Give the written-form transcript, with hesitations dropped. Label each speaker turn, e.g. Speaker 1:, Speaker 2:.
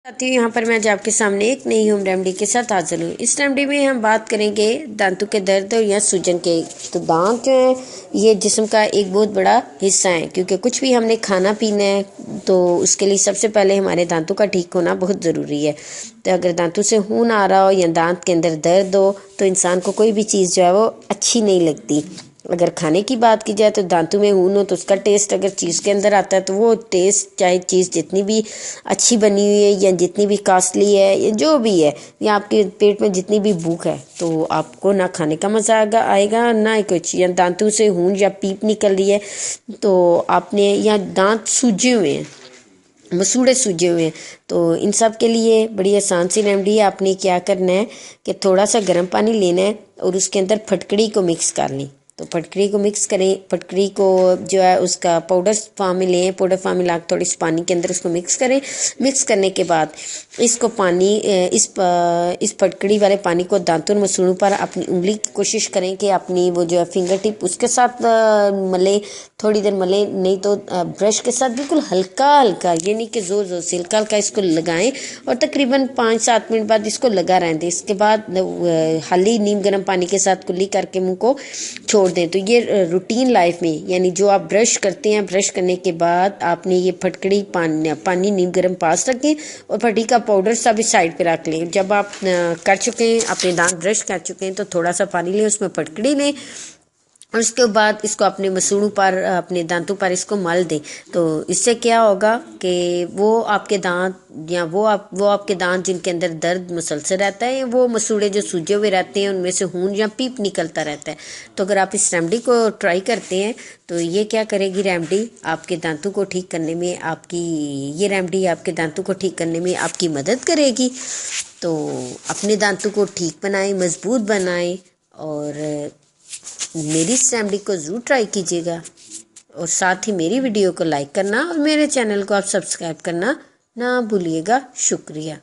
Speaker 1: साथियों, यहाँ पर मैं आज आपके सामने एक नई होम रेमेडी के साथ हाजिर हूँ। इस रेमेडी में हम बात करेंगे दांतों के दर्द और या सूजन के। तो दांत जो है ये जिस्म का एक बहुत बड़ा हिस्सा है, क्योंकि कुछ भी हमने खाना पीना है तो उसके लिए सबसे पहले हमारे दांतों का ठीक होना बहुत ज़रूरी है। तो अगर दांतों से खून आ रहा हो या दांत के अंदर दर्द हो तो इंसान को कोई भी चीज़ जो है वो अच्छी नहीं लगती। अगर खाने की बात की जाए तो दांतों में खून हो तो उसका टेस्ट अगर चीज़ के अंदर आता है तो वो टेस्ट, चाहे चीज़ जितनी भी अच्छी बनी हुई है या जितनी भी कॉस्टली है या जो भी है, या आपके पेट में जितनी भी भूख है तो आपको ना खाने का मज़ा आएगा ना ही कुछ। या दांतों से खून या पीप निकल रही है तो आपने, या दांत सूजे हुए हैं, मसूड़े सूजे हुए हैं, तो इन सब के लिए बड़ी आसान सी रेमेडी है। आपने क्या करना है कि थोड़ा सा गर्म पानी लेना है और उसके अंदर फटकड़ी को मिक्स कर लें। तो फटकड़ी को मिक्स करें, फटकड़ी को जो है उसका पाउडर फॉर्म में लें, पाउडर फॉर्म में ला थोड़ी सी पानी के अंदर उसको मिक्स करें। मिक्स करने के बाद इसको पानी इस फटकड़ी वाले पानी को दांतों और मसूड़ों पर अपनी उंगली की कोशिश करें कि अपनी वो जो है फिंगर टिप उसके साथ मले, थोड़ी देर मले, नहीं तो ब्रश के साथ बिल्कुल हल्का हल्का, ये नहीं कि ज़ोर ज़ोर से, हल्का हल्का इसको लगाएं और तकरीबन 5-7 मिनट बाद इसको लगा रहने दें। इसके बाद हाली नीम गर्म पानी के साथ कुल्ली करके मुंह को छोड़ दें। तो ये रूटीन लाइफ में, यानी जो आप ब्रश करते हैं, ब्रश करने के बाद आपने ये फटकड़ी पानी नीम गर्म पास रखें और फटकड़ी का पाउडर सब इस साइड पे रख लें। जब आप कर चुके हैं, अपने दांत ब्रश कर चुके हैं, तो थोड़ा सा पानी लें, उसमें फटकड़ी लें और उसके बाद इसको अपने मसूड़ों पर, अपने दांतों पर इसको मल दें। तो इससे क्या होगा कि वो आपके दांत, या वो आपके दांत जिनके अंदर दर्द मुसलसल रहता है, वो मसूड़े जो सूजे हुए रहते हैं उनमें से खून या पीप निकलता रहता है। तो अगर आप इस रेमेडी को ट्राई करते हैं तो ये क्या करेगी, रेमेडी आपके दांतों को ठीक करने में ये रेमेडी आपके दांतों को ठीक करने में आपकी मदद करेगी। तो अपने दांतों को ठीक बनाएं, मजबूत बनाएं और मेरी इस रेमेडी को ज़रूर ट्राई कीजिएगा। और साथ ही मेरी वीडियो को लाइक करना और मेरे चैनल को आप सब्सक्राइब करना ना भूलिएगा। शुक्रिया।